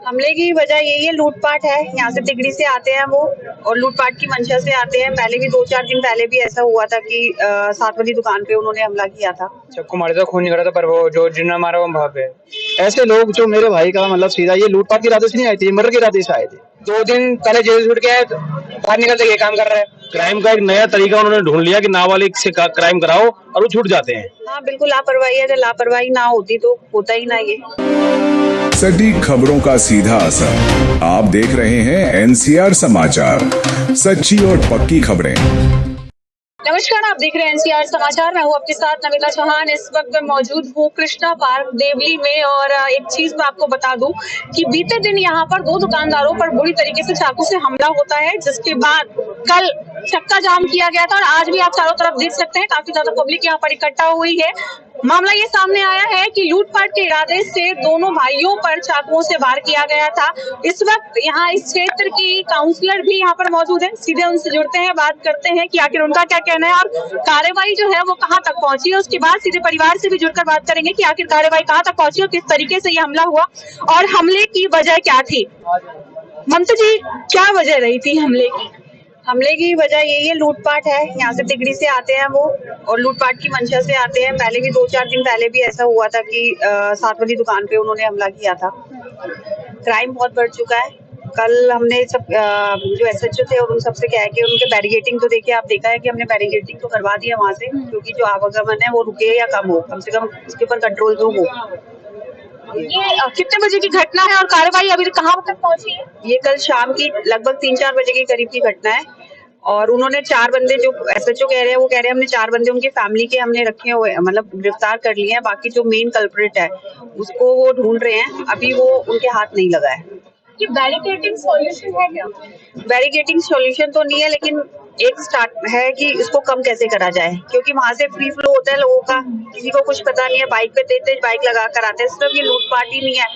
हमले की वजह यही है, लूटपाट है। यहाँ से तिगड़ी से आते हैं वो, और लूटपाट की मंशा से आते हैं। पहले भी 2-4 दिन पहले भी ऐसा हुआ था कि 7 वाली दुकान पे उन्होंने हमला किया था। चक्कू मारे था, खून निकला था, पर वो जो जिन्होंने मारा वो वहाँ पे। ऐसे लोग जो मेरे भाई का मतलब सीधा ये लूटपाट के इरादे से नहीं आए थे, मर्डर के इरादे से आए थे। 2 दिन पहले जेल छूट के आए, बाहर निकलते ये काम कर रहे हैं। क्राइम का एक नया तरीका उन्होंने ढूंढ लिया कि नाबालिग से क्राइम कराओ और वो छूट जाते हैं। हाँ बिल्कुल लापरवाही है, अगर लापरवाही ना होती तो होता ही ना ये। सटीक खबरों का सीधा असर। आप देख रहे हैं एनसीआर समाचार, सच्ची और पक्की खबरें। नमस्कार, आप देख रहे हैं एनसीआर समाचार। मैं हूँ आपके साथ नमिता चौहान। इस वक्त मैं मौजूद हूँ कृष्णा पार्क देवली में, और एक चीज मैं आपको बता दूं कि बीते दिन यहाँ पर 2 दुकानदारों पर बुरी तरीके से चाकू से हमला होता है, जिसके बाद कल चक्का जाम किया गया था। और आज भी आप चारों तरफ देख सकते हैं काफी ज्यादा पब्लिक यहाँ पर इकट्ठा हुई है। मामला ये सामने आया है कि लूटपाट के इरादे से दोनों भाइयों पर चाकुओं से वार किया गया था। इस वक्त यहाँ इस क्षेत्र की काउंसलर भी यहाँ पर मौजूद है, सीधे उनसे जुड़ते हैं, बात करते हैं कि आखिर उनका क्या कहना है और कार्रवाई जो है वो कहाँ तक पहुंची है। उसके बाद सीधे परिवार से भी जुड़कर बात करेंगे कि आखिर कार्रवाई कहाँ तक पहुंची और किस तरीके से ये हमला हुआ और हमले की वजह क्या थी। ममता जी, क्या वजह रही थी हमले की? हमले की वजह यही है, लूटपाट है। यहाँ से तिगड़ी से आते हैं वो, और लूटपाट की मंशा से आते हैं। पहले भी 2-4 दिन पहले भी ऐसा हुआ था कि 7 वाली दुकान पे उन्होंने हमला किया था। क्राइम बहुत बढ़ चुका है। कल हमने सब जो एसएचओ थे और उन सबसे कह के उनके बैरिकेटिंग तो देखिए, आप देखा है कि हमने बैरिकेटिंग तो करवा दिया वहां से, क्योंकि जो आवागमन है वो रुके या कम हो, कम से कम इसके ऊपर कंट्रोल तो हो। ये कितने बजे की घटना है और कार्रवाई अभी कहाँ तक पहुंची है? ये कल शाम की लगभग 3-4 बजे के करीब की घटना है। और उन्होंने 4 बंदे, जो एसएचओ कह रहे हैं वो कह रहे हैं हमने 4 बंदे उनके फैमिली के हमने रखे हुए, मतलब गिरफ्तार कर लिए हैं। बाकी जो मेन कल्प्रिट है उसको वो ढूंढ रहे हैं, अभी वो उनके हाथ नहीं लगा है। ये बैरिकेडिंग सॉल्यूशन है क्या? बैरिकेडिंग सॉल्यूशन तो नहीं है, लेकिन एक स्टार्ट है कि इसको कम कैसे करा जाए, क्योंकि वहां से फ्री फ्लो होता है लोगों का, किसी को कुछ पता नहीं है। बाइक पे तेज बाइक लगा कर आते हैं। सिर्फ ये लूटपाट ही नहीं है,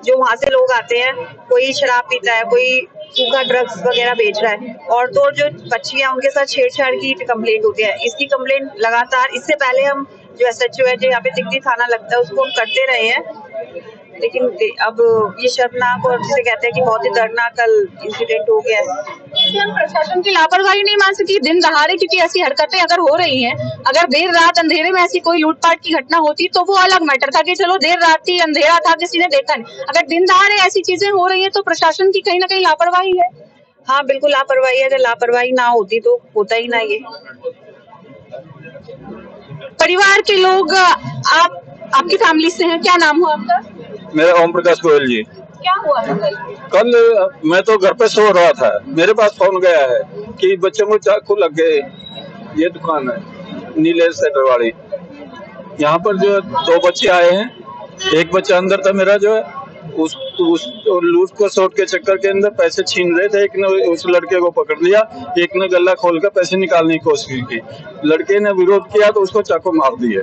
जो वहां से लोग आते हैं, कोई शराब पीता है, कोई सूखा ड्रग्स वगैरह बेच रहा है, और तो जो बच्चियां उनके साथ छेड़छाड़ की कंप्लेंट होती है। इसकी कंप्लेंट लगातार, इससे पहले हम जो एसएचओ है जो यहाँ पे तिगड़ी थाना लगता है उसको हम करते रहे हैं, लेकिन अब ये शर्मनाक और जिसे कहते हैं कि बहुत ही दर्दनाक कल इंसिडेंट हो गया है। प्रशासन की लापरवाही नहीं मान सकती दिन दहाड़े, क्योंकि ऐसी हरकतें अगर हो रही हैं, अगर देर रात अंधेरे में ऐसी कोई लूटपाट की घटना होती तो वो अलग मैटर था कि चलो देर रात थी, अंधेरा था, किसी ने देखा नहीं। अगर दिन दहाड़े ऐसी चीजें हो रही है तो प्रशासन की कहीं ना कहीं लापरवाही है। हाँ बिल्कुल लापरवाही है, अगर लापरवाही ना होती तो होता ही ना ये। परिवार के लोग, आपकी फैमिली से हैं, क्या नाम हो आपका? मेरा ओम प्रकाश गोयल जी। क्या हुआ था कल मैं तो घर पे सो रहा था, मेरे पास फोन गया है कि बच्चों को चाकू लग गए। ये दुकान है नीले सेटर वाली, यहाँ पर जो 2 बच्चे आए हैं, एक बच्चा अंदर था मेरा, जो है उस लूट को शॉर्ट के चक्कर के अंदर पैसे छीन रहे थे। एक ने उस लड़के को पकड़ लिया, एक ने गला खोलकर पैसे निकालने की कोशिश की। लड़के ने विरोध किया तो उसको चाकू मार दिए।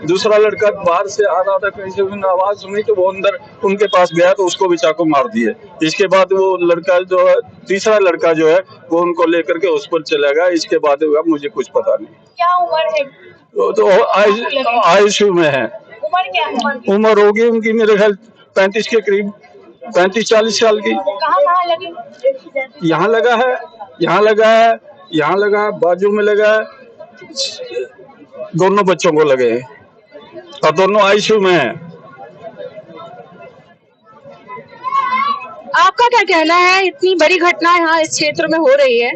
दूसरा लड़का बाहर से आ रहा था, कहीं से उन्होंने आवाज सुनी तो वो अंदर उनके पास गया तो उसको भी चाकू मार दिए। इसके बाद वो लड़का जो है, तीसरा लड़का जो है वो उनको लेकर के उस पर चला गया। इसके बाद मुझे कुछ पता नहीं। क्या उम्र है? तो आईसीयू में है। उम्र क्या है? उम्र होगी उनकी मेरे ख्याल 35 के करीब, 35-40 साल की। कहाँ लगी? यहाँ लगा है, यहाँ लगा है, यहाँ लगा है, बाजू में लगा है। दोनों बच्चों को लगे हैं और दोनों आईसीयू में हैं। आपका क्या कहना है? इतनी बड़ी घटना यहाँ इस क्षेत्र में हो रही है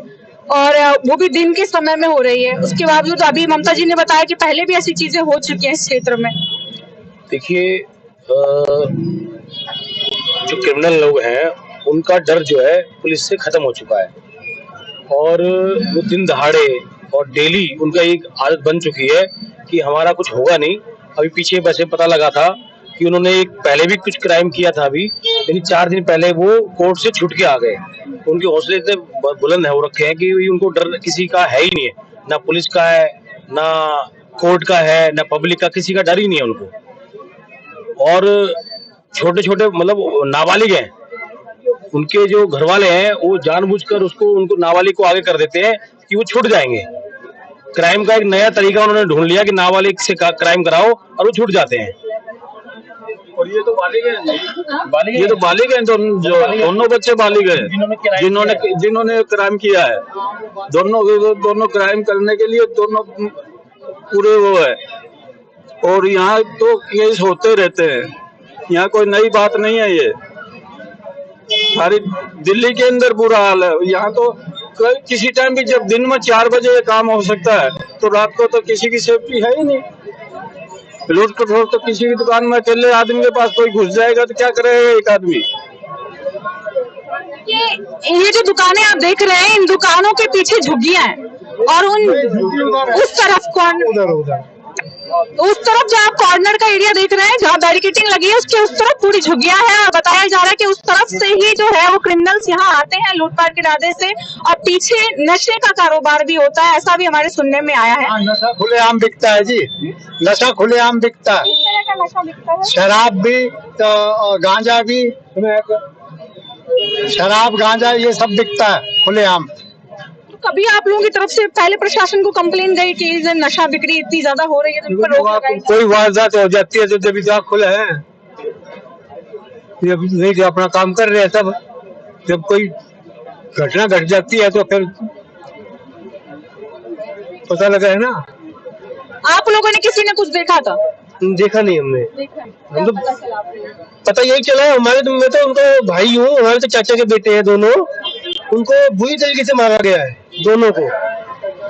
और वो भी दिन के समय में हो रही है, उसके बावजूद अभी ममता जी ने बताया कि पहले भी ऐसी चीजें हो चुकी हैं इस क्षेत्र में। देखिए, जो क्रिमिनल लोग हैं उनका डर जो है पुलिस से खत्म हो चुका है, और वो दिन दहाड़े और डेली उनका एक आदत बन चुकी है कि हमारा कुछ होगा नहीं। अभी पीछे वैसे पता लगा था कि उन्होंने एक पहले भी कुछ क्राइम किया था अभी, लेकिन 4 दिन पहले वो कोर्ट से छूट के आ गए। उनके हौसले इतने बुलंद है हो रखे हैं कि उनको डर किसी का है ही नहीं है, ना पुलिस का है, ना कोर्ट का है, ना पब्लिक का, किसी का डर ही नहीं है उनको। और छोटे छोटे मतलब नाबालिग हैं, उनके जो घर वाले हैं वो जानबूझकर उनको नाबालिग को आगे कर देते हैं कि वो छूट जाएंगे। क्राइम का एक नया तरीका उन्होंने ढूंढ लिया कि नाबालिग से क्राइम कराओ और वो छूट जाते हैं। और ये तो बालिग हैं, ये तो बालिग हैं, दोनों बच्चे बालिग हैं जिन्होंने क्राइम किया है। दोनों क्राइम करने के लिए दोनों पूरे वो है। और यहाँ तो केस होते रहते हैं, यहाँ कोई नई बात नहीं है। ये सारी दिल्ली के अंदर बुरा हाल है। यहाँ तो किसी टाइम भी, जब दिन में 4 बजे ये काम हो सकता है तो रात को तो किसी की सेफ्टी है ही नहीं। लूट खसोट तो किसी की दुकान में अकेले आदमी के पास कोई घुस जाएगा तो क्या करेगा एक आदमी। ये जो दुकानें आप देख रहे हैं, इन दुकानों के पीछे झुग्गियां हैं और उस तरफ जो आप कॉर्नर का एरिया देख रहे हैं जहाँ बैरिकेटिंग लगी है, उसके उस तरफ पूरी झुग्गियां हैं। और बताया जा रहा है कि उस तरफ से ही जो है वो क्रिमिनल्स यहाँ आते हैं लूटपाट के इरादे से, और पीछे नशे का कारोबार भी होता है, ऐसा भी हमारे सुनने में आया है। नशा खुलेआम बिकता है जी, नशा खुलेआम बिकता है। किस तरह का नशा बिकता है? शराब भी तो गांजा भी, शराब गांजा ये सब बिकता है खुलेआम। कभी आप लोगों की तरफ से पहले प्रशासन को कंप्लेन गई कि ये नशा बिक्री इतनी ज्यादा हो रही है तो इन पर रोक लगाई? कोई वारदात हो जाती है तो जब इधर खुले हैं, जब नहीं जो अपना काम कर रहे हैं सब, जब कोई घटना घट जाती है तो फिर पता लगा है ना। आप लोगों ने किसी ने कुछ देखा था? देखा नहीं हमने, हम तो पता चला आपको? पता यही चला है। हमारे तो, मैं तो उनको भाई हूँ, हमारे तो चाचा के बेटे हैं दोनों, उनको बुरी तरीके से मारा गया है दोनों को।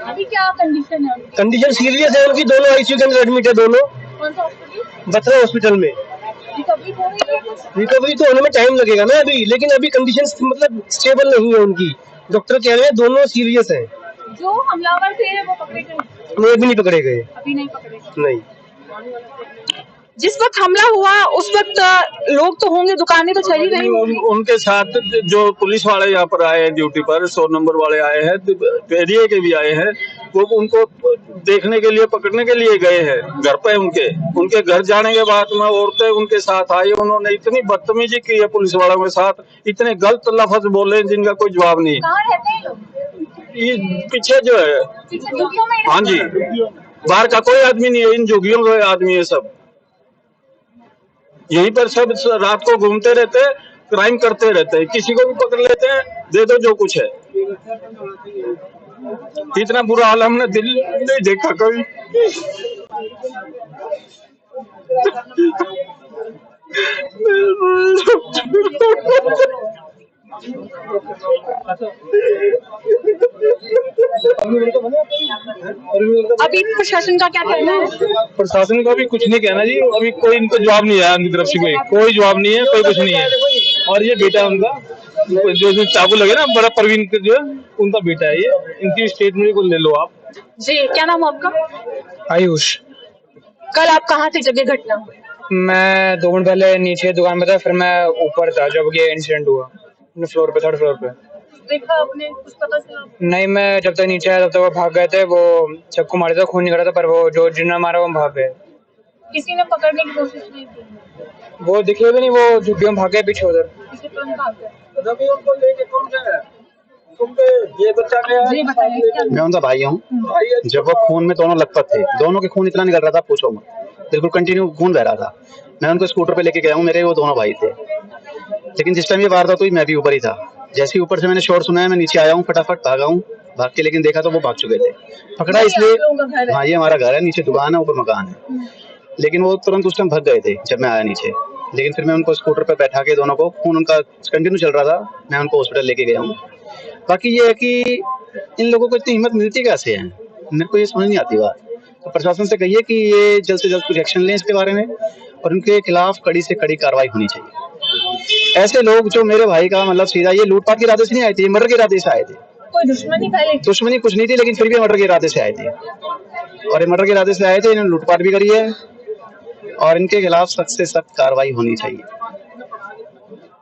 अभी क्या कंडीशन है? कंडीशन सीरियस है उनकी, दोनों आईसीयू के अंदर एडमिट है दोनों, कौन सा हॉस्पिटल? बत्रा हॉस्पिटल में। रिकवरी हो रही है कुछ? रिकवरी तो होने में टाइम लगेगा ना अभी, लेकिन अभी कंडीशन मतलब स्टेबल नहीं है उनकी। डॉक्टर कह रहे हैं दोनों सीरियस हैं। जो हमलावर थे वो पकड़े गए? वो अभी नहीं पकड़े गए। अभी नहीं पकड़े गए। नहीं। जिस वक्त हमला हुआ उस वक्त लोग तो होंगे, दुकानें तो चली रही होंगी। उनके साथ जो पुलिस वाले यहाँ पर आए हैं ड्यूटी पर, 100 नंबर वाले आए हैं, एरिया के भी आए हैं, वो उनको देखने के लिए, पकड़ने के लिए गए हैं घर पे। उनके घर जाने के बाद में औरतें उनके साथ आई, उन्होंने इतनी बदतमीजी की है पुलिस वालों के साथ, इतने गलत लफ्ज बोले जिनका कोई जवाब नहीं। कहाँ रहते हैं लोग? ये पीछे जो है, पीछे झुग्गियों में? हाँ जी, बाहर का कोई आदमी नहीं है, इन झुग्गियों के आदमी है सब। यहीं पर सब रात को घूमते रहते हैं, क्राइम करते रहते हैं, किसी को भी पकड़ लेते हैं, दे दो जो कुछ है। इतना बुरा हाल हमने दिल्ली नहीं देखा कभी। अभी प्रशासन का क्या कहना है? प्रशासन का भी कुछ नहीं कहना जी, अभी कोई इनको जवाब नहीं आया उनकी तरफ से, कोई जवाब नहीं है, कोई कुछ नहीं है। और ये बेटा उनका जो चाकू लगे ना, बड़ा परवीन जो है उनका बेटा है ये, इनकी स्टेटमेंट को ले लो आप। जी, क्या नाम है आपका? आयुष। कल आप कहाँ थे जब ये घटना हुई? मैं 2 मिनट पहले नीचे दुकान पे था, फिर मैं ऊपर था जब ये इंसिडेंट हुआ, फ्लोर पे, 3rd फ्लोर पे। देखा आपने, कुछ पता चला? नहीं, मैं जब तक नीचे आया तब तक वो भाग गए थे। वो चाकू मारे था, खून निकल रहा था, पर वो जो जिन्होंने मारा वो भाग गए। किसी ने पकड़ने की कोशिश नहीं की? वो दिखे भी नहीं, वो झुग्गियों में भाग गए पीछे उधर। किसी तुरंत भाग गए? रवि उनको लेके कौन गया? ये बच्चा जी बताइए क्या? मैं उनका भाई हूँ। जब वो खून में दोनों लथपथ थे, दोनों के खून इतना निकल रहा था पूछो मत, बिल्कुल कंटिन्यू खून बह रहा था। मैं उनको स्कूटर पे लेके गया हूँ, मेरे वो दोनों भाई थे। लेकिन जिस टाइम ये वारदात हुई मैं भी ऊपर ही था। जैसे ही ऊपर से मैंने शोर सुना है, मैं नीचे आया हूँ, फटाफट भागा हूँ, भाग के लेकिन देखा तो वो भाग चुके थे। पकड़ा इसलिए, हाँ ये हमारा घर है, नीचे दुकान है, ऊपर मकान है। लेकिन वो तुरंत उस टाइम भाग गए थे जब मैं आया नीचे। लेकिन फिर मैं उनको स्कूटर पे बैठा के, दोनों को खून उनका कंटिन्यू चल रहा था, मैं उनको हॉस्पिटल लेके गया हूँ। बाकी ये है कि इन लोगों को इतनी हिम्मत मिलती कैसे है, मेरे को ये समझ नहीं आती बात। तो प्रशासन से कहिए कि ये जल्द से जल्द कुछ एक्शन लें इसके बारे में, और उनके खिलाफ कड़ी से कड़ी कार्रवाई होनी चाहिए। ऐसे लोग जो मेरे भाई का मतलब सीधा ये लूटपाट के इरादे से नहीं आए थे, ये मर्डर के इरादे से आए थे। कोई दुश्मनी पहले? दुश्मनी कुछ नहीं थी, लेकिन फिर भी मर्डर के इरादे से आए थे, और ये मर्डर के इरादे से आए थे। इन्होंने लूटपाट भी करी है, और इनके खिलाफ सख्त से सख्त कार्रवाई होनी चाहिए।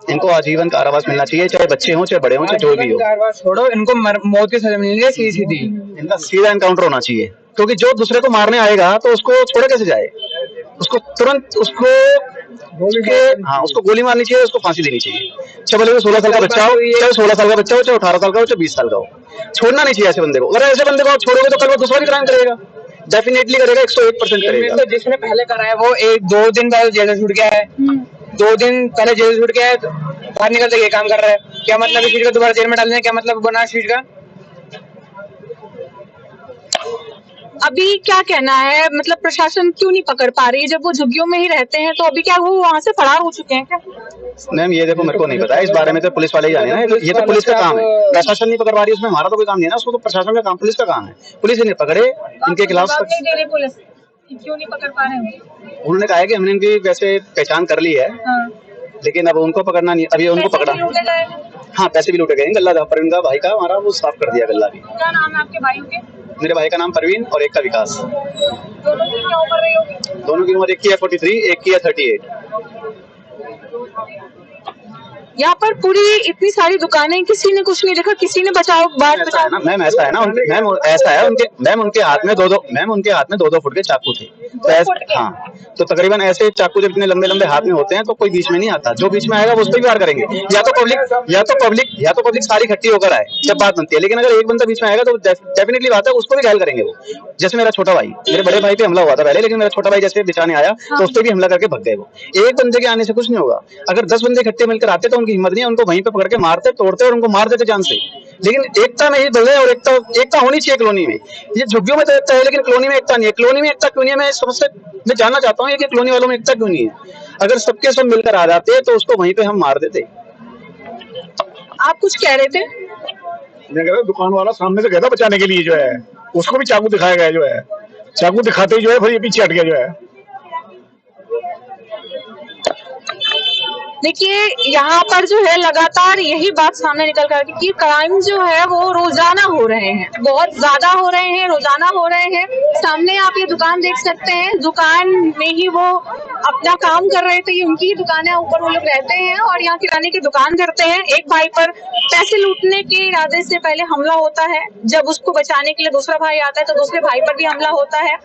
इनको आजीवन कारावास मिलना चाहिए, चाहे बच्चे हों, चाहे बड़े हों, चाहे जो भी हो। छोड़ो, इनको मौत की सजा मिलनी चाहिए सीधी। इनका सीधा एनकाउंटर होना चाहिए, क्योंकि जो दूसरे को मारने आएगा तो उसको छोड़े कैसे जाए, उसको तुरंत उसको उसको गोली मारनी चाहिए, उसको फांसी देनी चाहिए। चाहे भले वो 16 साल का बच्चा हो, चाहे 16 साल का बच्चा हो, चाहे 18 साल का हो, चाहे 20 साल का हो, छोड़ना नहीं चाहिए ऐसे बंदे को। अगर ऐसे बंदे को आप छोड़ोगे तो कल वो दूसरा भी क्राइम करेगा, डेफिनेटली करेगा, 101% करेगा। तो जिसने पहले करा है वो 1-2 दिन पहले जेल से छूट गया है, 2 दिन पहले जेल से छूट गया है, बाहर निकलते ये काम कर रहा है, क्या मतलब इस चीज को दोबारा जेल में डालने, क्या मतलब बना इस चीज का? अभी क्या कहना है, मतलब प्रशासन क्यों नहीं पकड़ पा रही है? जब वो झुग्गियों में ही रहते हैं तो अभी क्या वो वहां से फरार हो चुके हैं क्या? मैम ये देखो, मेरे को नहीं पता है इस बारे में, तो पुलिस वाले ही जाने ना, ये तो पुलिस का काम है। प्रशासन नहीं पकड़ पा रही, उसमें हमारा तो कोई काम नहीं है ना, उसको तो प्रशासन का काम, पुलिस का काम है। पुलिस इन्हें पकड़े, इनके खिलाफ। पुलिस क्यों नहीं पकड़ पा रहे हैं? उन्होंने कहा है कि हमने इनकी वैसे पहचान कर ली है, लेकिन अब उनको पकड़ना नहीं, अभी उनको पकड़ा। हाँ, पैसे भी लूटे गए, गल्ला था परवीन का भाई का, हमारा वो साफ कर दिया गल्ला भी। क्या नाम है आपके भाइयों के? मेरे भाई का नाम परवीन और एक का विकास। दोनों की क्या उम्र रही होगी? दोनों की उम्र, एक की है 43, एक की है 38। यहाँ पर पूरी इतनी सारी दुकानें, किसी ने कुछ नहीं देखा, किसी ने बचाओ बात ऐसा है ना मैम, ऐसा है ना, मैम ऐसा है उनके हाथ में दो फुट के चाकू थे, तो हाँ, तो तकरीबन ऐसे चाकू जब इतने लंबे लंबे हाथ में होते हैं तो कोई बीच में नहीं आता, जो बीच में आएगा वो उस पर भी वार करेंगे, या तो पब्लिक सारी इकट्ठी होकर आए जब बात बनती है, लेकिन अगर एक बंदा बीच में आएगा तो डेफिनेटली बात है उसको भी घायल करेंगे वो। जैसे मेरा छोटा भाई, मेरे बड़े भाई पे हमला हुआ था पहले, लेकिन मेरा छोटा भाई जैसे बचाने आया तो उस पर भी हमला करके भग गए वो। एक बंदे के आने से कुछ नहीं होगा, अगर 10 बंदे इकट्ठे मिलकर आते तो उनकी हिम्मत नहीं, उनको वहीं पे पकड़ के मारते, तोड़ते और उनको मार देते जान से। लेकिन एकता में ही बल है, और एकता होनी चाहिए कॉलोनी में। ये झुग्गियों में तो एकता है, लेकिन कॉलोनी में एकता नहीं है। कॉलोनी में एकता क्यों नहीं है, मैं जानना चाहता हूँ कि कॉलोनी वालों में एकता क्यों नहीं है। अगर सबके सब मिलकर आ जाते तो उसको वहीं पे हम मार देते। आप कुछ कह रहे थे? मैं कह रहा दुकान वाला सामने से गया था बचाने के लिए, जो है उसको भी चाकू दिखाया गया, जो है चाकू दिखाते ही जो है फिर ये पीछे हट गया, जो है। देखिए यहाँ पर जो है लगातार यही बात सामने निकल कर कि क्राइम जो है वो रोजाना हो रहे हैं, बहुत ज्यादा हो रहे हैं, रोजाना हो रहे हैं। सामने आप ये दुकान देख सकते हैं, दुकान में ही वो अपना काम कर रहे थे, ये उनकी ही दुकान है, ऊपर वो लोग रहते हैं और यहाँ किराने की दुकान करते हैं। एक भाई पर पैसे लूटने के इरादे से पहले हमला होता है, जब उसको बचाने के लिए दूसरा भाई आता है तो दूसरे भाई पर भी हमला होता है।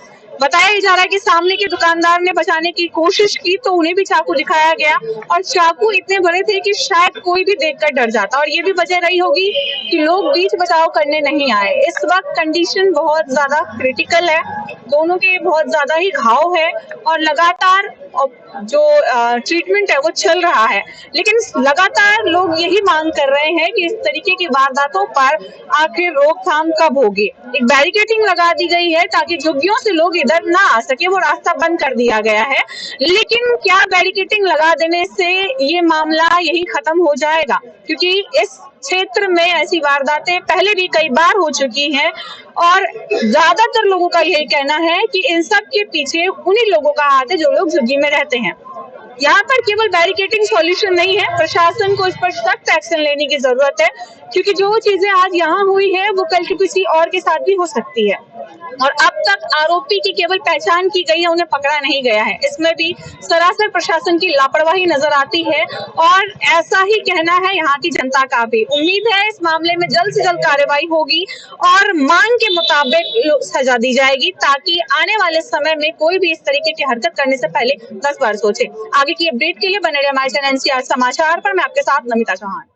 बताया जा रहा है कि सामने के दुकानदार ने बचाने की कोशिश की तो उन्हें भी चाकू दिखाया गया, और चाकू इतने बड़े थे कि शायद कोई भी देखकर डर जाता, और ये भी वजह रही होगी कि लोग बीच बचाव करने नहीं आए। इस वक्त कंडीशन बहुत ज्यादा क्रिटिकल है, दोनों के बहुत ज्यादा ही घाव है और लगातार जो ट्रीटमेंट है वो चल रहा है। लेकिन लगातार लोग यही मांग कर रहे हैं कि इस तरीके की वारदातों पर आखिर रोकथाम कब होगी। एक बैरिकेडिंग लगा दी गई है ताकि झुग्गियों से लोग इधर ना आ सके, वो रास्ता बंद कर दिया गया है। लेकिन क्या बैरिकेडिंग लगा देने से ये मामला यही खत्म हो जाएगा? क्योंकि इस क्षेत्र में ऐसी वारदातें पहले भी कई बार हो चुकी हैं और ज्यादातर लोगों का यही कहना है कि इन सब के पीछे उन्हीं लोगों का हाथ है जो लोग झुग्गी में रहते हैं। यहाँ पर केवल बैरिकेडिंग सॉल्यूशन नहीं है, प्रशासन को इस पर सख्त एक्शन लेने की जरूरत है, क्योंकि जो चीजें आज यहाँ हुई है वो कल किसी और के साथ भी हो सकती है। और अब तक आरोपी की केवल पहचान की गई है, उन्हें पकड़ा नहीं गया है। इसमें भी सरासर प्रशासन की लापरवाही नजर आती है और ऐसा ही कहना है यहाँ की जनता का भी। उम्मीद है इस मामले में जल्द से जल्द कार्रवाई होगी और मांग के मुताबिक सजा दी जाएगी, ताकि आने वाले समय में कोई भी इस तरीके की हरकत करने से पहले 10 बार सोचे। आगे की अपडेट के लिए बने रहिए हमारे चैनल एनसीआर समाचार पर। मैं आपके साथ नमिता चौहान।